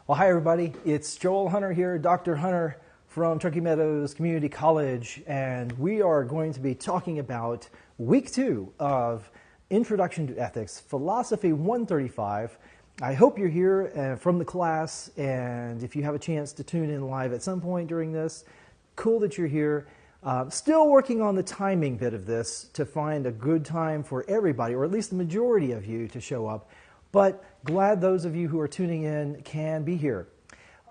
Well, hi everybody. It's Joel Hunter here, Dr. Hunter from Turkey Meadows Community College, and we are going to be talking about week 2 of Introduction to Ethics, Philosophy 135. I hope you're here from the class, and if you have a chance to tune in live at some point during this, cool that you're here. Still working on the timing bit of this to find a good time for everybody, or at least the majority of you, to show up. But glad those of you who are tuning in can be here.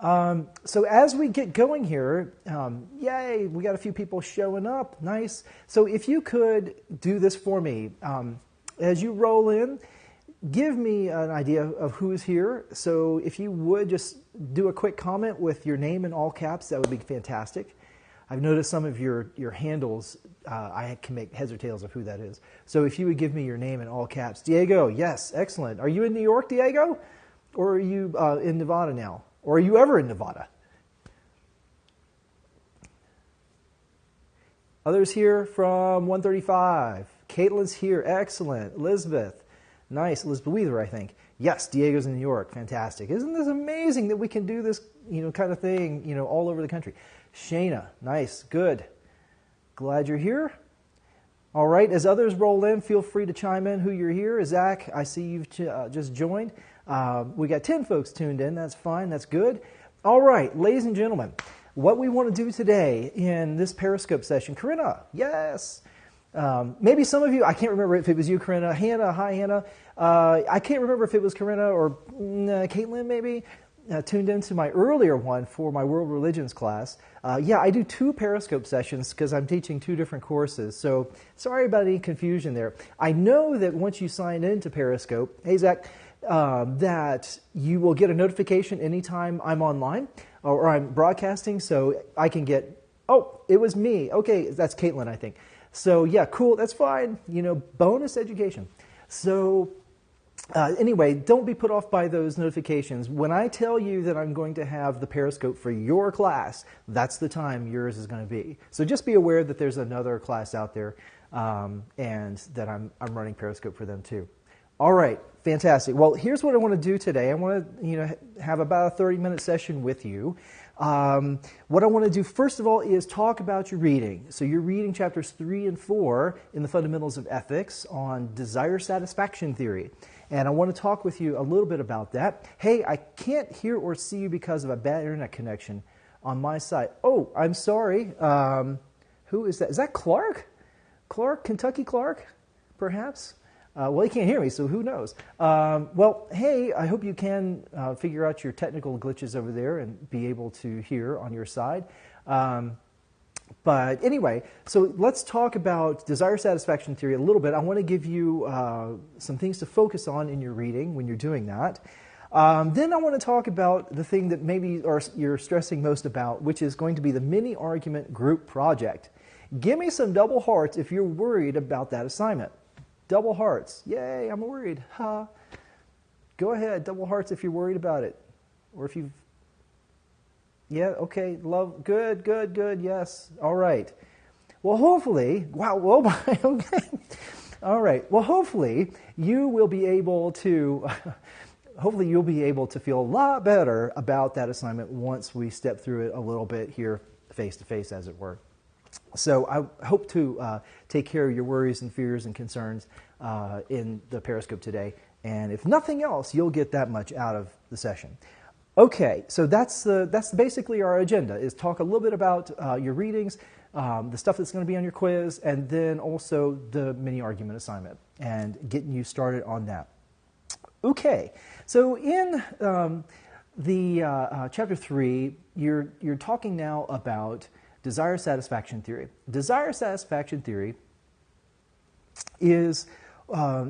So as we get going here, yay, we got a few people showing up. Nice. So if you could do this for me, as you roll in, give me an idea of who is here. So if you would just do a quick comment with your name in all caps, that would be fantastic. I've noticed some of your handles, I can make heads or tails of who that is. So if you would give me your name in all caps. Diego, yes, excellent. Are you in New York, Diego? Or are you in Nevada now? Or are you ever in Nevada? Others here from 135. Caitlin's here, excellent. Elizabeth, nice. Elizabeth Weather, I think. Yes, Diego's in New York, fantastic. Isn't this amazing that we can do this, kind of thing, all over the country? Shayna, nice, good. Glad you're here. All right, as others roll in, feel free to chime in who you're here. Zach, I see you've just joined. We got 10 folks tuned in. That's fine, that's good. All right, ladies and gentlemen, what we want to do today in this Periscope session, Corinna, yes. Maybe some of you, I can't remember if it was you, Corinna. Hannah, hi, Hannah. I can't remember if it was Corinna or Caitlin, maybe. Tuned into my earlier one for my world religions class. I do 2 Periscope sessions because I'm teaching 2 different courses. So sorry about any confusion there. I know that once you sign into Periscope, hey Zach, that you will get a notification anytime I'm online or I'm broadcasting, so I can get, oh, it was me. Okay, that's Caitlin, I think. So yeah, cool, that's fine. Bonus education. So anyway, don't be put off by those notifications. When I tell you that I'm going to have the Periscope for your class, that's the time yours is going to be. So just be aware that there's another class out there and that I'm running Periscope for them too. All right, fantastic. Well, here's what I want to do today. I want to have about a 30-minute session with you. What I want to do first of all is talk about your reading. So you're reading chapters 3 and 4 in the Fundamentals of Ethics on desire satisfaction theory. And I want to talk with you a little bit about that. Hey, I can't hear or see you because of a bad internet connection on my side. Oh, I'm sorry. Who is that? Is that Clark? Clark, Kentucky Clark, perhaps? Well, he can't hear me, so who knows? Well, hey, I hope you can figure out your technical glitches over there and be able to hear on your side. But anyway, so let's talk about desire satisfaction theory a little bit. I want to give you some things to focus on in your reading when you're doing that. Then I want to talk about the thing that maybe you're stressing most about, which is going to be the mini argument group project. Give me some double hearts if you're worried about that assignment. Double hearts. Yay, I'm worried. Ha. Go ahead, double hearts if you're worried about it. Or if you've... Yeah, okay, love, good, yes. All right. Well, hopefully, wow, okay. All right. Well, hopefully you will be able to, hopefully you'll be able to feel a lot better about that assignment once we step through it a little bit here, face to face, as it were. So I hope to take care of your worries and fears and concerns in the Periscope today. And if nothing else, you'll get that much out of the session. Okay, so that's basically our agenda, is talk a little bit about your readings, the stuff that's going to be on your quiz, and then also the mini argument assignment, and getting you started on that. Okay, so in the chapter 3, you're talking now about desire satisfaction theory. Desire satisfaction theory is,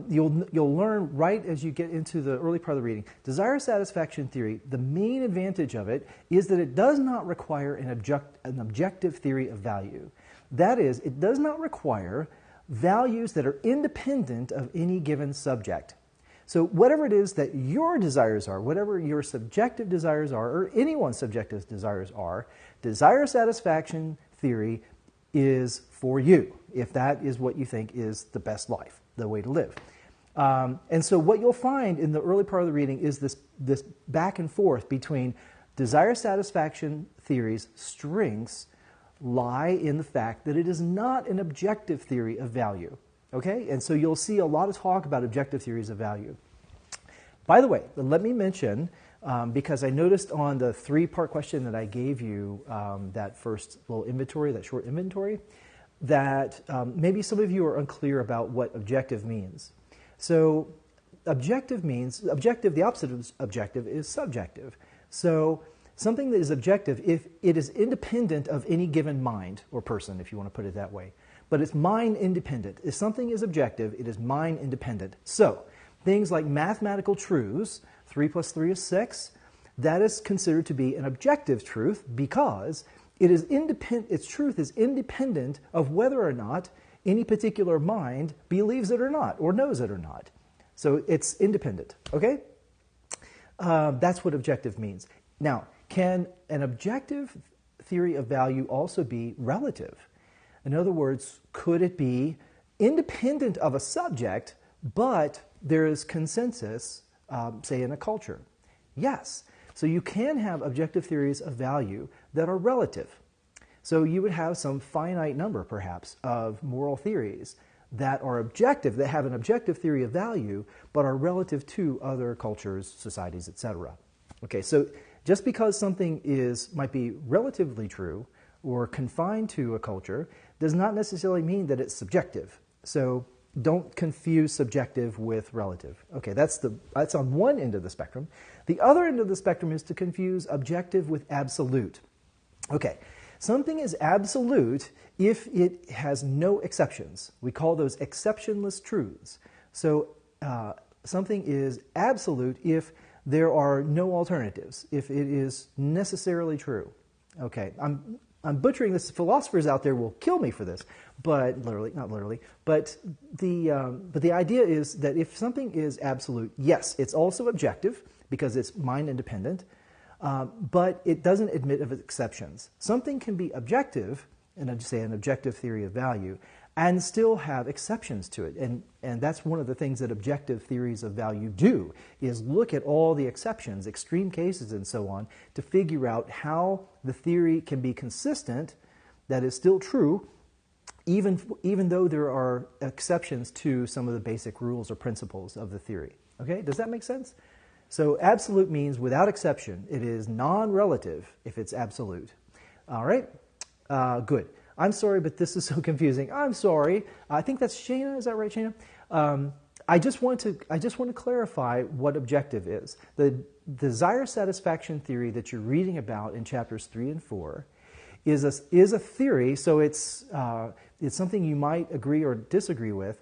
you'll learn right as you get into the early part of the reading, desire satisfaction theory, the main advantage of it is that it does not require an objective theory of value. That is, it does not require values that are independent of any given subject. So whatever it is that your desires are, whatever your subjective desires are, or anyone's subjective desires are, desire satisfaction theory is for you, if that is what you think is the best life, the way to live. And so what you'll find in the early part of the reading is this back and forth between desire satisfaction theory's strengths lie in the fact that it is not an objective theory of value. Okay? And so you'll see a lot of talk about objective theories of value. By the way, let me mention, because I noticed on the 3-part question that I gave you, that first little inventory, that short inventory, that maybe some of you are unclear about what objective means. So objective means, the opposite of objective is subjective. So something that is objective, if it is independent of any given mind or person, if you want to put it that way. But it's mind independent. If something is objective, it is mind independent. So things like mathematical truths, 3 plus 3 is 6, that is considered to be an objective truth because it is its truth is independent of whether or not any particular mind believes it or not, or knows it or not. So it's independent, okay? That's what objective means. Now, can an objective theory of value also be relative? In other words, could it be independent of a subject, but there is consensus, say, in a culture? Yes. So you can have objective theories of value that are relative. So you would have some finite number, perhaps, of moral theories that are objective, that have an objective theory of value, but are relative to other cultures, societies, etc. Okay, so just because something might be relatively true or confined to a culture does not necessarily mean that it's subjective. So don't confuse subjective with relative. Okay, that's on one end of the spectrum. The other end of the spectrum is to confuse objective with absolute. Okay, something is absolute if it has no exceptions. We call those exceptionless truths. So something is absolute if there are no alternatives, if it is necessarily true. Okay, I'm butchering this. Philosophers out there will kill me for this, but not literally. But the idea is that if something is absolute, yes, it's also objective because it's mind independent, but it doesn't admit of exceptions. Something can be objective, and I'd say an objective theory of value, and still have exceptions to it. And that's one of the things that objective theories of value do, is look at all the exceptions, extreme cases and so on, to figure out how the theory can be consistent, that is still true, even though there are exceptions to some of the basic rules or principles of the theory. Okay, does that make sense? So absolute means without exception. It is non-relative if it's absolute. All right, good. I'm sorry, but this is so confusing. I'm sorry. I think that's Shana. Is that right, Shana? I just want to clarify what objective is. The desire satisfaction theory that you're reading about in chapters 3 and 4 is a theory. So it's something you might agree or disagree with.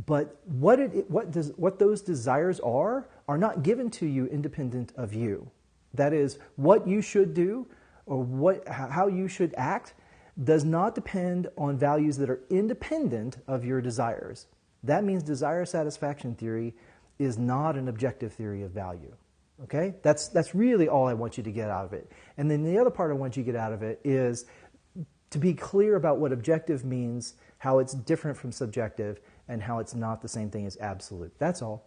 But what those desires are not given to you independent of you. That is, what you should do or how you should act does not depend on values that are independent of your desires. That means desire satisfaction theory is not an objective theory of value. Okay? That's really all I want you to get out of it. And then the other part I want you to get out of it is to be clear about what objective means, how it's different from subjective, and how it's not the same thing as absolute. That's all.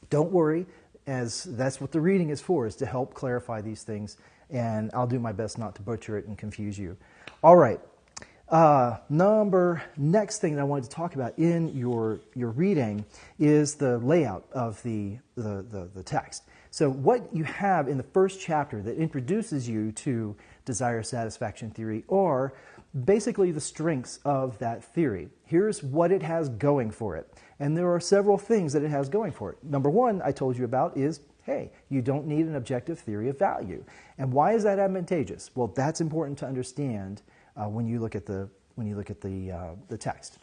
Don't worry, as that's what the reading is for, is to help clarify these things, and I'll do my best not to butcher it and confuse you. All right. Next thing that I wanted to talk about in your reading is the layout of the text. So what you have in the first chapter that introduces you to desire satisfaction theory are basically the strengths of that theory. Here's what it has going for it. And there are several things that it has going for it. Number one, I told you about is, hey, you don't need an objective theory of value. And why is that advantageous? Well, that's important to understand when you look at the text.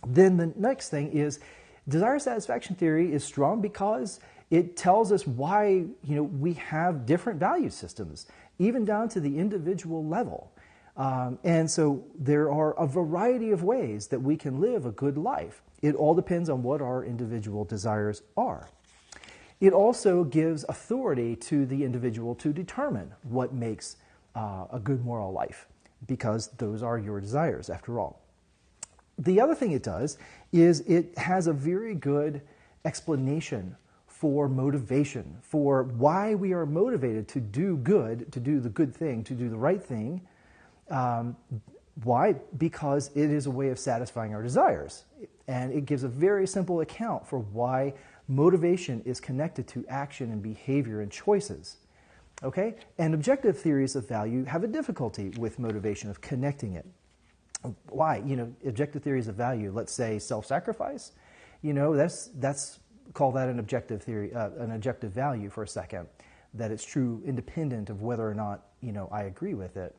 Then the next thing is desire satisfaction theory is strong because it tells us why we have different value systems, even down to the individual level. And so there are a variety of ways that we can live a good life. It all depends on what our individual desires are. It also gives authority to the individual to determine what makes a good moral life, because those are your desires, after all. The other thing it does is it has a very good explanation for motivation, for why we are motivated to do good, to do the good thing, to do the right thing. Why? Because it is a way of satisfying our desires. And it gives a very simple account for why motivation is connected to action and behavior and choices. Okay? And objective theories of value have a difficulty with motivation, of connecting it. Why? Objective theories of value, let's say self-sacrifice, that's call that an objective theory, an objective value for a second, that it's true independent of whether or not, I agree with it.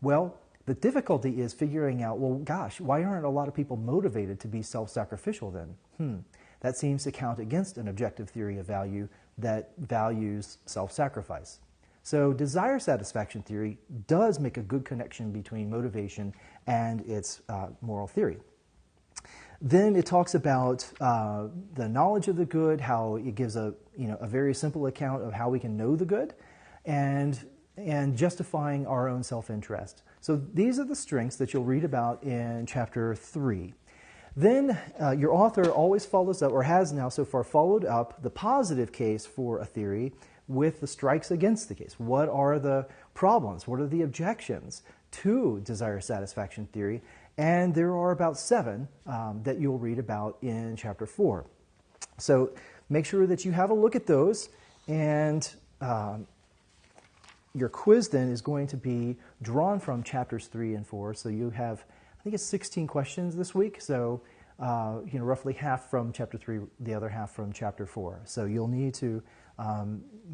Well, the difficulty is figuring out, well, gosh, why aren't a lot of people motivated to be self-sacrificial then? That seems to count against an objective theory of value that values self-sacrifice. So desire satisfaction theory does make a good connection between motivation and its moral theory. Then it talks about the knowledge of the good, how it gives a very simple account of how we can know the good, and justifying our own self-interest. So these are the strengths that you'll read about in chapter 3. Then your author always follows up, or has now so far followed up, the positive case for a theory with the strikes against the case. What are the problems? What are the objections to desire satisfaction theory? And there are about 7 that you'll read about in chapter 4. So make sure that you have a look at those, and your quiz then is going to be drawn from chapters 3 and 4. So you have, I think it's 16 questions this week, so roughly half from chapter 3, the other half from chapter 4. So you'll need to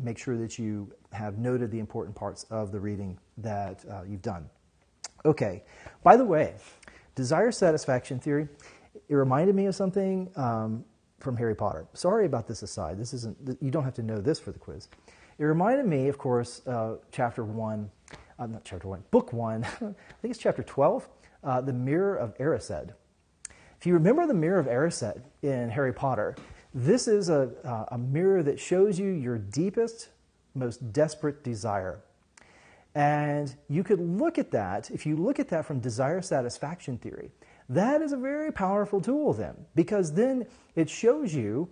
make sure that you have noted the important parts of the reading that you've done. Okay, by the way, desire satisfaction theory, it reminded me of something from Harry Potter. Sorry about this aside. This isn't, you don't have to know this for the quiz. It reminded me, of course, book 1, I think it's chapter 12, The Mirror of Erised. If you remember the Mirror of Erised in Harry Potter, this is a mirror that shows you your deepest, most desperate desire. And you could look at that, if you look at that from desire satisfaction theory, that is a very powerful tool then, because then it shows you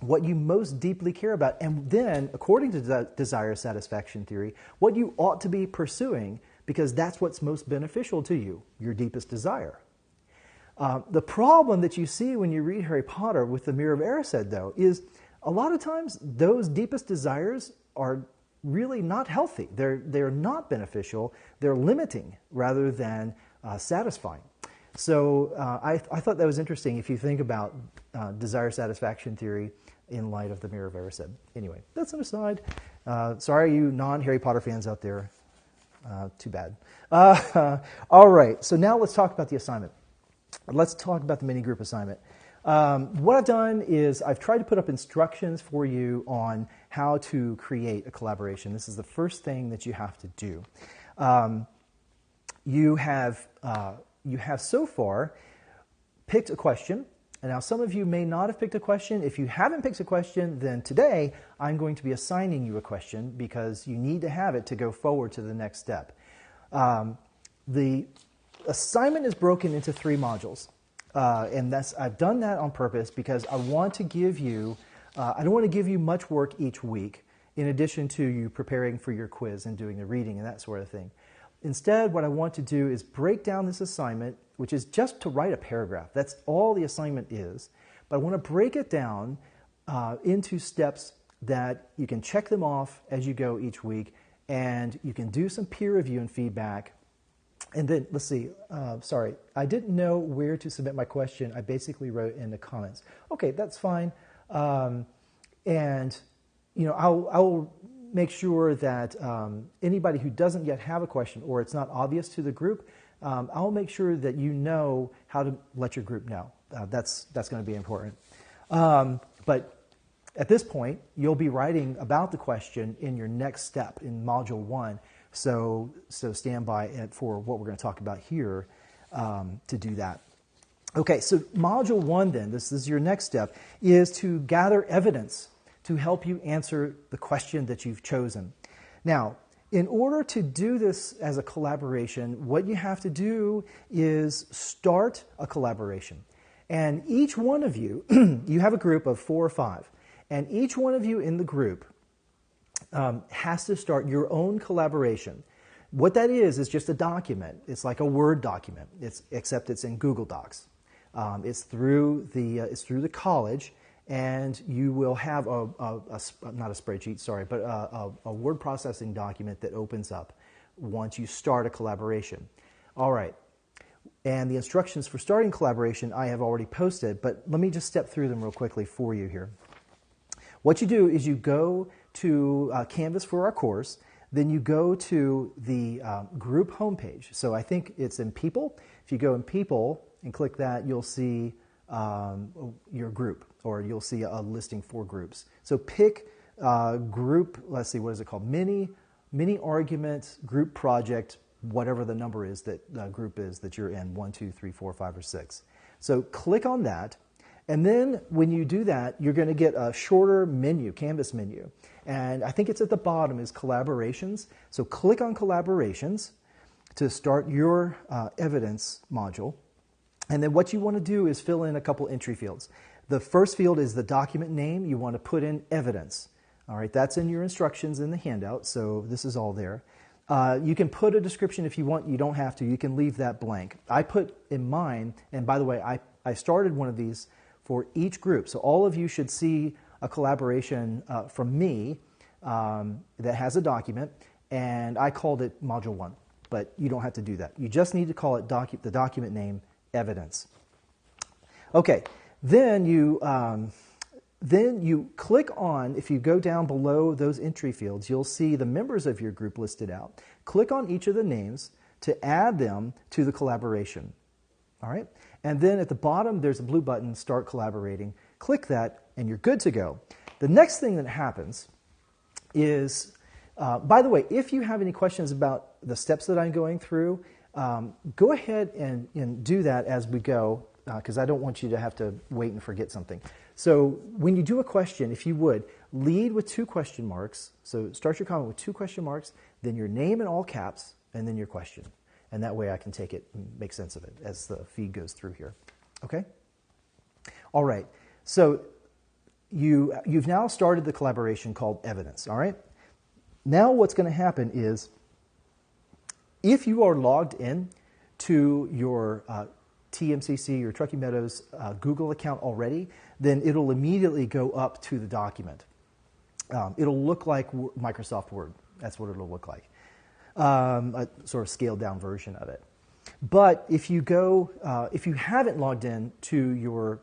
what you most deeply care about, and then, according to desire satisfaction theory, what you ought to be pursuing, because that's what's most beneficial to you, your deepest desire. The problem that you see when you read Harry Potter with the Mirror of Erised, though, is a lot of times those deepest desires are really not healthy. They're not beneficial. They're limiting rather than satisfying. So I thought that was interesting if you think about desire satisfaction theory in light of the Mirror of Erised. Anyway, that's an aside. Sorry, you non-Harry Potter fans out there. Too bad. All right, so now let's talk about the assignment. Let's talk about the mini-group assignment. What I've done is I've tried to put up instructions for you on how to create a collaboration. This is the first thing that you have to do. You have so far picked a question, and now some of you may not have picked a question. If you haven't picked a question, then today I'm going to be assigning you a question because you need to have it to go forward to the next step. The assignment is broken into 3 modules. And I've done that on purpose because I want to give you, I don't want to give you much work each week in addition to you preparing for your quiz and doing the reading and that sort of thing. Instead, what I want to do is break down this assignment, which is just to write a paragraph. That's all the assignment is. But I want to break it down into steps that you can check them off as you go each week, and you can do some peer review and feedback. And then, let's see, sorry, I didn't know where to submit my question. I basically wrote in the comments. Okay, that's fine. And, I'll make sure that anybody who doesn't yet have a question or it's not obvious to the group, I'll make sure that you know how to let your group know. That's going to be important. But at this point, you'll be writing about the question in your next step in Module 1. So stand by for what we're going to talk about here to do that. Okay, so Module 1 then, this is your next step, is to gather evidence to help you answer the question that you've chosen. Now, In order to do this as a collaboration, what you have to do is start a collaboration. And each one of you, you have a group of 4 or 5, and each one of you in the group has to start your own collaboration. What that is just a document. It's like a Word document, except it's in Google Docs. It's through the college, and you will have not a spreadsheet, sorry, but a word processing document that opens up once you start a collaboration. All right. And the instructions for starting collaboration I have already posted, but let me just step through them real quickly for you here. What you do is you go to Canvas for our course, then you go to the group homepage. So I think it's in People. If you go in People and click that, you'll see your group, or you'll see a listing for groups. So pick group, let's see, what is it called? Mini argument group project, whatever the number is that group is that you're in, 1, 2, 3, 4, 5, or 6. So click on that, and then when you do that, you're going to get a shorter menu, Canvas menu. And I think it's at the bottom is Collaborations. So click on Collaborations to start your evidence module. And then what you want to do is fill in a couple entry fields. The first field is the document name. You want to put in evidence. All right, that's in your instructions in the handout, so this is all there. You can put a description if you want. You don't have to. You can leave that blank. I put in mine, and by the way, I started one of these for each group. So all of you should see a collaboration from me that has a document, and I called it Module 1, but you don't have to do that. You just need to call it the document name evidence. Okay, then you click on, if you go down below those entry fields, you'll see the members of your group listed out. Click on each of the names to add them to the collaboration. All right? And then at the bottom, there's a blue button, Start Collaborating. Click that, and you're good to go. The next thing that happens is, by the way, if you have any questions about the steps that I'm going through, go ahead and do that as we go, because I don't want you to have to wait and forget something. So when you do a question, if you would, lead with 2 question marks. So start your comment with 2 question marks, then your name in all caps, and then your question. And that way I can take it and make sense of it as the feed goes through here. Okay? All right. So you've now started the collaboration called Evidence. All right? Now what's going to happen is, if you are logged in to your TMCC, your Truckee Meadows Google account already, then it'll immediately go up to the document. It'll look like Microsoft Word. That's what it'll look like. A sort of scaled down version of it. But if you haven't logged in to your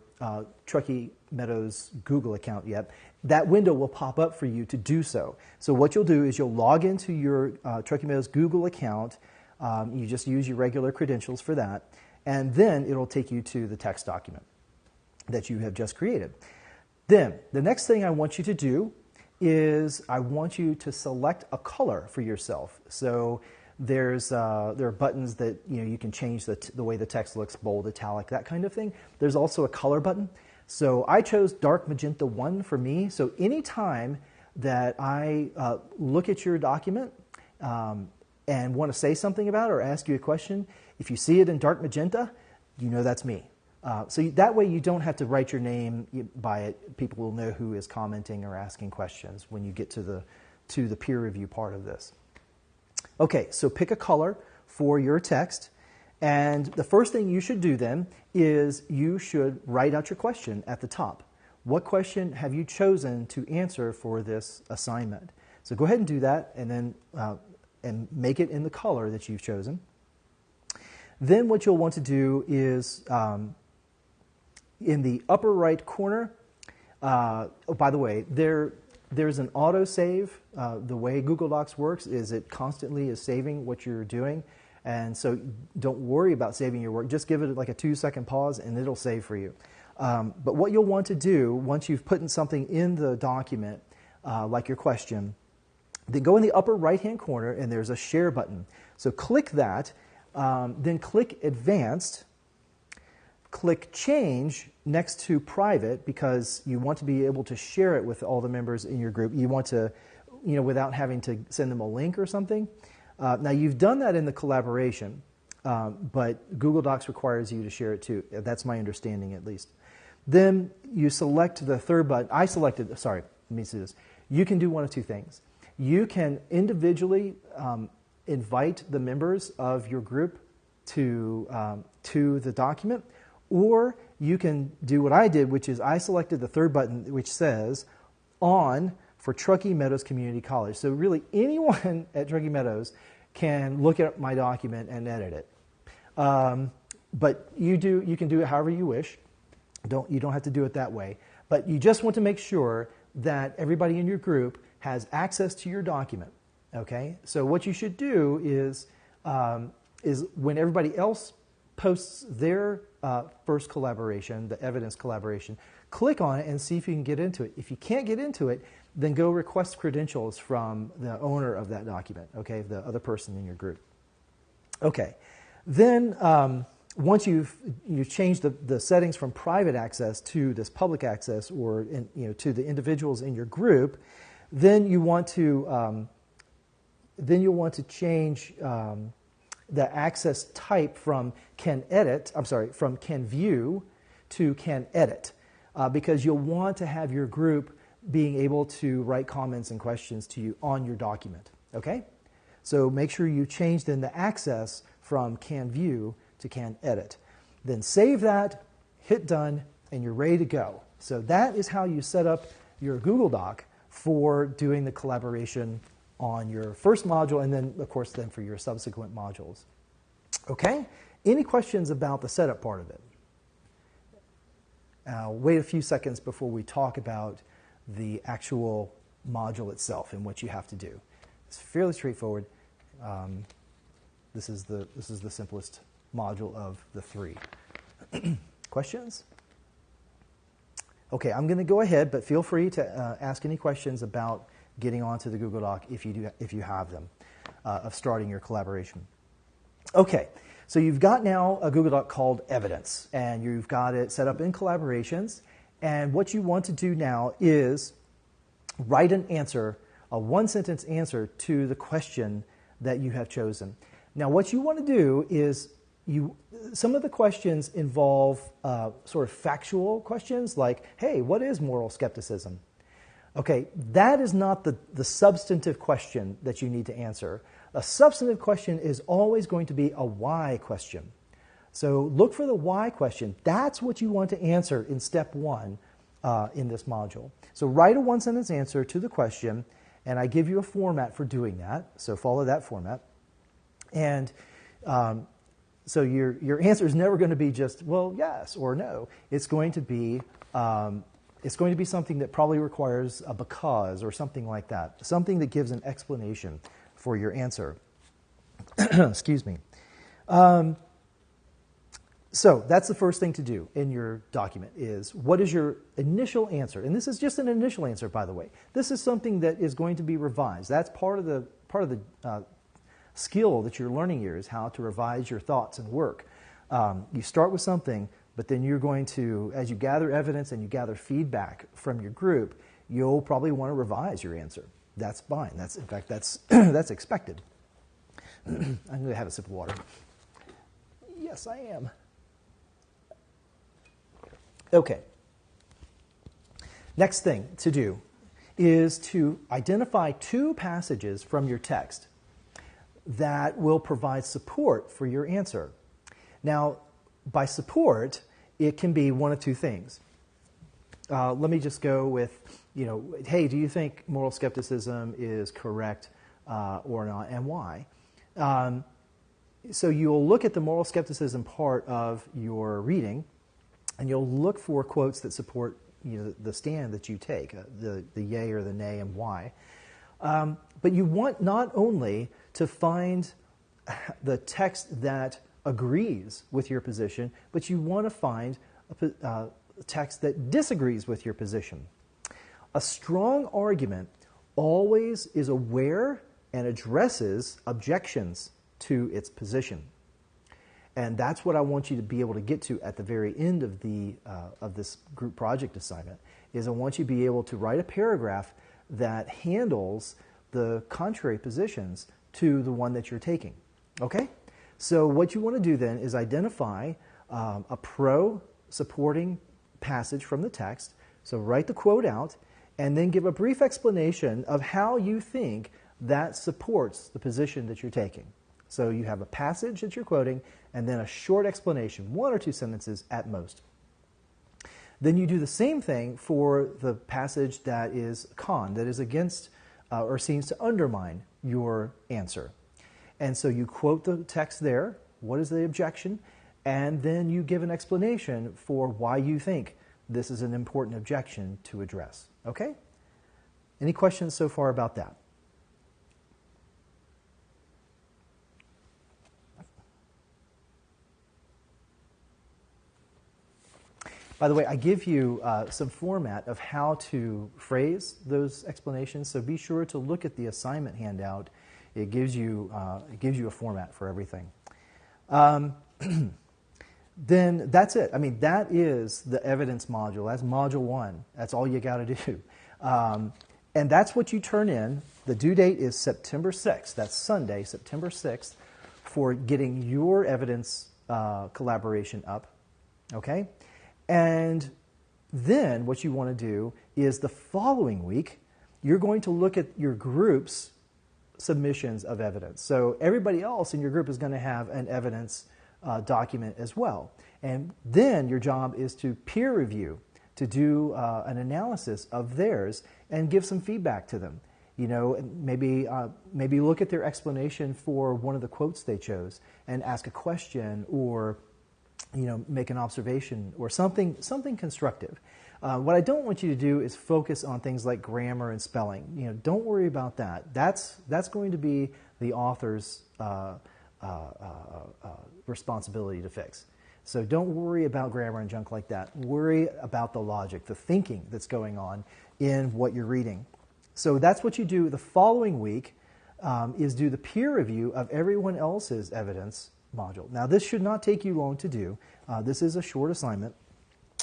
Truckee Meadows Google account yet, that window will pop up for you to do so. So what you'll do is you'll log into your Truckee Meadows Google account. You just use your regular credentials for that, and then it'll take you to the text document that you have just created. Then the next thing I want you to do is I want you to select a color for yourself. So there are buttons that you can change the way the text looks, bold, italic, that kind of thing. There's also a color button. So I chose dark magenta 1 for me. So anytime that I look at your document and want to say something about it or ask you a question, if you see it in dark magenta, you know that's me. So that way you don't have to write your name by it. People will know who is commenting or asking questions when you get to the peer review part of this. Okay, so pick a color for your text. And the first thing you should do then is you should write out your question at the top. What question have you chosen to answer for this assignment? So go ahead and do that, and then and make it in the color that you've chosen. Then what you'll want to do is in the upper right corner, oh, by the way, there's an autosave. The way Google Docs works is it constantly is saving what you're doing. And so don't worry about saving your work. Just give it like a 2-second pause and it'll save for you. But what you'll want to do once you've put something in the document, like your question, then go in the upper right-hand corner and there's a share button. So click that, then click Advanced, click Change next to Private because you want to be able to share it with all the members in your group. You want to without having to send them a link or something. Now, you've done that in the collaboration, but Google Docs requires you to share it too. That's my understanding, at least. Then you select the third button. Sorry, let me see this. You can do one of two things. You can individually invite the members of your group to the document, or you can do what I did, which is I selected the third button, which says on for Truckee Meadows Community College. So really anyone at Truckee Meadows can look at my document and edit it. But you can do it however you wish. You don't have to do it that way. But you just want to make sure that everybody in your group has access to your document. Okay? So what you should do is when everybody else posts their first collaboration, the evidence collaboration, click on it and see if you can get into it. If you can't get into it, then go request credentials from the owner of that document, okay, the other person in your group. Okay, then once you've changed the settings from private access to this public access, or to the individuals in your group, then you'll want to change the access type from can view to can edit, because you'll want to have your group being able to write comments and questions to you on your document. Okay? So make sure you change then the access from can view to can edit. Then save that, hit done, and you're ready to go. So that is how you set up your Google Doc for doing the collaboration on your first module, and then, of course, then for your subsequent modules. Okay? Any questions about the setup part of it? I'll wait a few seconds before we talk about the actual module itself and what you have to do. It's fairly straightforward. This is the simplest module of the three. Questions? Okay, I'm going to go ahead, but feel free to ask any questions about getting onto the Google Doc if you have them, of starting your collaboration. Okay, so you've got now a Google Doc called Evidence, and you've got it set up in collaborations. And what you want to do now is write an answer, a one-sentence answer to the question that you have chosen. Now, what you want to do is some of the questions involve sort of factual questions like, hey, what is moral skepticism? Okay, that is not the substantive question that you need to answer. A substantive question is always going to be a why question. So look for the why question. That's what you want to answer in step one in this module. So write a one-sentence answer to the question, and I give you a format for doing that. So follow that format. And so your answer is never going to be just, well, yes or no. It's going to be something that probably requires a because or something like that, something that gives an explanation for your answer. Excuse me. So that's the first thing to do in your document is what is your initial answer? And this is just an initial answer, by the way. This is something that is going to be revised. That's part of the skill that you're learning here is how to revise your thoughts and work. You start with something, but then you're going to, as you gather evidence and you gather feedback from your group, you'll probably want to revise your answer. That's fine. In fact, that's expected. I'm going to have a sip of water. Yes, I am. Okay. Next thing to do is to identify two passages from your text that will provide support for your answer. Now, by support, it can be one of two things. Let me just go with, hey, do you think moral skepticism is correct or not, and why? So you'll look at the moral skepticism part of your reading, and you'll look for quotes that support the stand that you take, the yay or the nay and why. But you want not only to find the text that agrees with your position, but you want to find a text that disagrees with your position. A strong argument always is aware and addresses objections to its position. And that's what I want you to be able to get to at the very end of this group project assignment, is I want you to be able to write a paragraph that handles the contrary positions to the one that you're taking. Okay? So what you want to do then is identify a pro-supporting passage from the text. So write the quote out and then give a brief explanation of how you think that supports the position that you're taking. So you have a passage that you're quoting and then a short explanation, 1 or 2 sentences at most. Then you do the same thing for the passage that is con, that is against or seems to undermine your answer. And so you quote the text there, what is the objection, and then you give an explanation for why you think this is an important objection to address. Okay? Any questions so far about that? By the way, I give you some format of how to phrase those explanations, so be sure to look at the assignment handout. It gives you a format for everything. Then that's it. I mean, that is the evidence module. That's module 1. That's all you got to do. And that's what you turn in. The due date is September 6th. That's Sunday, September 6th, for getting your evidence collaboration up. Okay? And then what you want to do is the following week, you're going to look at your group's submissions of evidence. So everybody else in your group is going to have an evidence document as well. And then your job is to peer review, to do an analysis of theirs and give some feedback to them. You know, maybe look at their explanation for one of the quotes they chose and ask a question, or make an observation or something constructive. What I don't want you to do is focus on things like grammar and spelling. Don't worry about that. That's going to be the author's responsibility to fix. So don't worry about grammar and junk like that. Worry about the logic, the thinking that's going on in what you're reading. So that's what you do the following week, is do the peer review of everyone else's evidence module. Now, this should not take you long to do. This is a short assignment,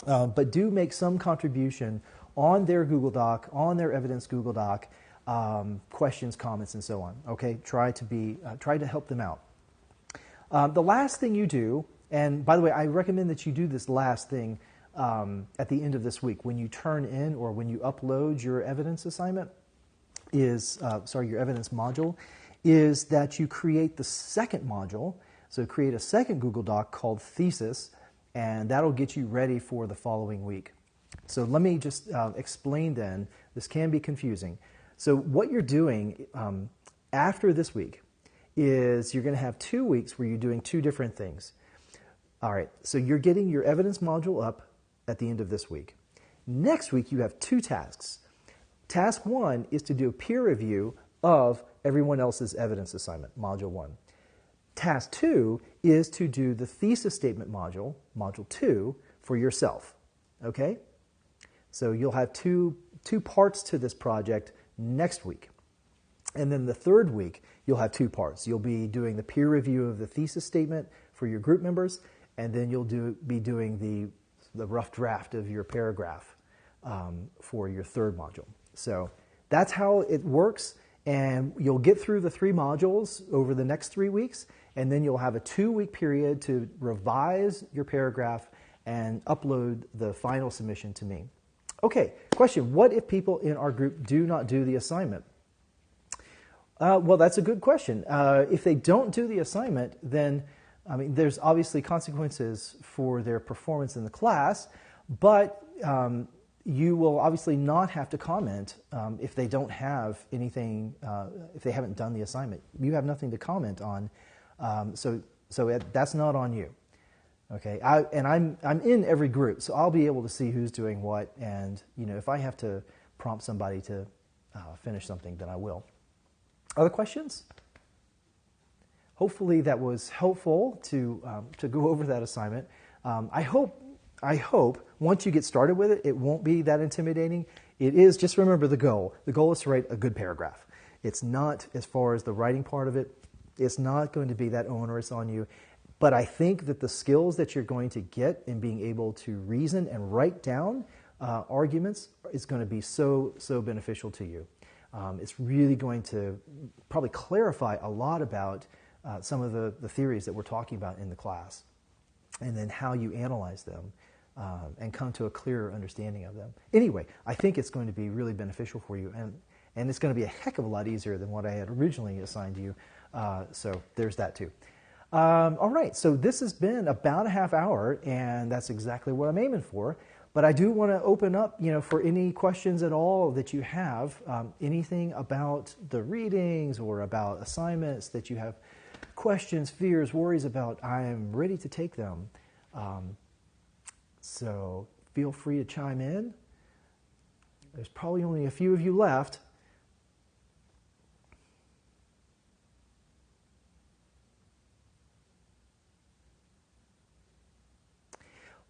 but do make some contribution on their Google Doc, on their evidence Google Doc, questions, comments, and so on. Okay, try to help them out. The last thing you do, and by the way, I recommend that you do this last thing at the end of this week when you turn in or when you upload your evidence assignment, your evidence module, is that you create the second module. So create a second Google Doc called Thesis, and that'll get you ready for the following week. So let me just explain then. This can be confusing. So what you're doing after this week is you're going to have 2 weeks where you're doing 2 different things. All right, so you're getting your evidence module up at the end of this week. Next week, you have 2 tasks. Task 1 is to do a peer review of everyone else's evidence assignment, module 1. Task 2 is to do the thesis statement module, module 2, for yourself. Okay? So you'll have two parts to this project next week. And then the third week, you'll have 2 parts. You'll be doing the peer review of the thesis statement for your group members, and then you'll be doing the rough draft of your paragraph for your third module. So that's how it works, and you'll get through the 3 modules over the next 3 weeks, and then you'll have a 2-week period to revise your paragraph and upload the final submission to me. Okay, question. What if people in our group do not do the assignment? Well, that's a good question. If they don't do the assignment, then there's obviously consequences for their performance in the class, but you will obviously not have to comment if they don't have anything, if they haven't done the assignment. You have nothing to comment on, so that's not on you. Okay, I'm in every group, so I'll be able to see who's doing what, and if I have to prompt somebody to finish something, then I will. Other questions? Hopefully that was helpful to go over that assignment. I hope once you get started with it, it won't be that intimidating. It is, just remember the goal. The goal is to write a good paragraph. It's not, as far as the writing part of it, it's not going to be that onerous on you. But I think that the skills that you're going to get in being able to reason and write down arguments is going to be so beneficial to you. It's really going to probably clarify a lot about some of the theories that we're talking about in the class, and then how you analyze them and come to a clearer understanding of them. Anyway, I think it's going to be really beneficial for you, and it's going to be a heck of a lot easier than what I had originally assigned you. So there's that too. All right, so this has been about a half hour, and that's exactly what I'm aiming for. But I do want to open up, for any questions at all that you have, anything about the readings or about assignments that you have questions, fears, worries about. I am ready to take them. So feel free to chime in. There's probably only a few of you left.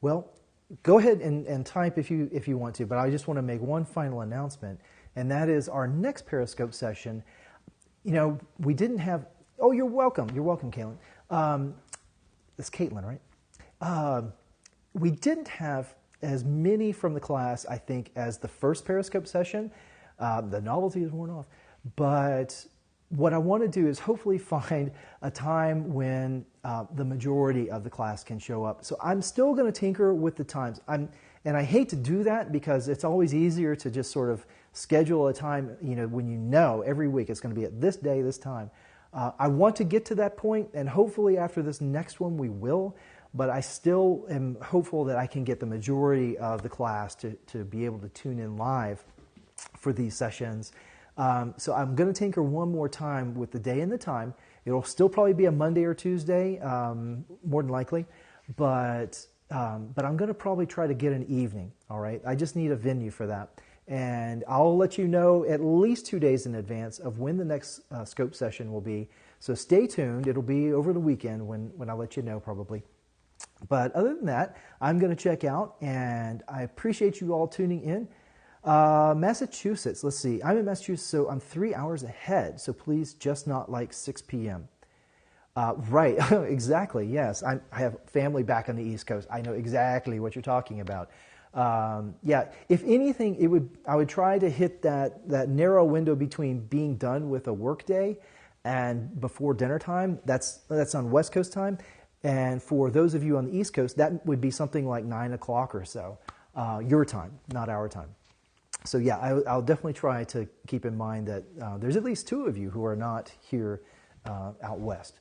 Well, go ahead and type if you want to, but I just want to make one final announcement, and that is our next Periscope session. We didn't have. Oh, you're welcome. You're welcome, Caitlin. It's Caitlin, right? We didn't have as many from the class, I think, as the first Periscope session. The novelty is worn off, but what I want to do is hopefully find a time when the majority of the class can show up. So I'm still going to tinker with the times. And I hate to do that because it's always easier to just sort of schedule a time, when every week it's going to be at this day, this time. I want to get to that point, and hopefully after this next one we will, but I still am hopeful that I can get the majority of the class to be able to tune in live for these sessions. So I'm going to tinker one more time with the day and the time. It'll still probably be a Monday or Tuesday, more than likely, but I'm going to probably try to get an evening, all right? I just need a venue for that. And I'll let you know at least 2 days in advance of when the next scope session will be. So stay tuned. It'll be over the weekend when I let you know probably. But other than that, I'm going to check out, and I appreciate you all tuning in. Massachusetts, let's see. I'm in Massachusetts, so I'm 3 hours ahead. So please just not like 6 p.m. Right, exactly, yes. I have family back on the East Coast. I know exactly what you're talking about. Yeah, if anything, I would try to hit that narrow window between being done with a work day and before dinner time. That's on West Coast time. And for those of you on the East Coast, that would be something like 9 o'clock or so, your time, not our time. So yeah, I'll definitely try to keep in mind that there's at least 2 of you who are not here out west.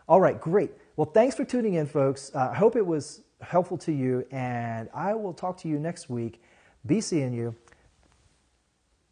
All right, great. Well, thanks for tuning in, folks. I hope it was helpful to you, and I will talk to you next week. Be seeing you.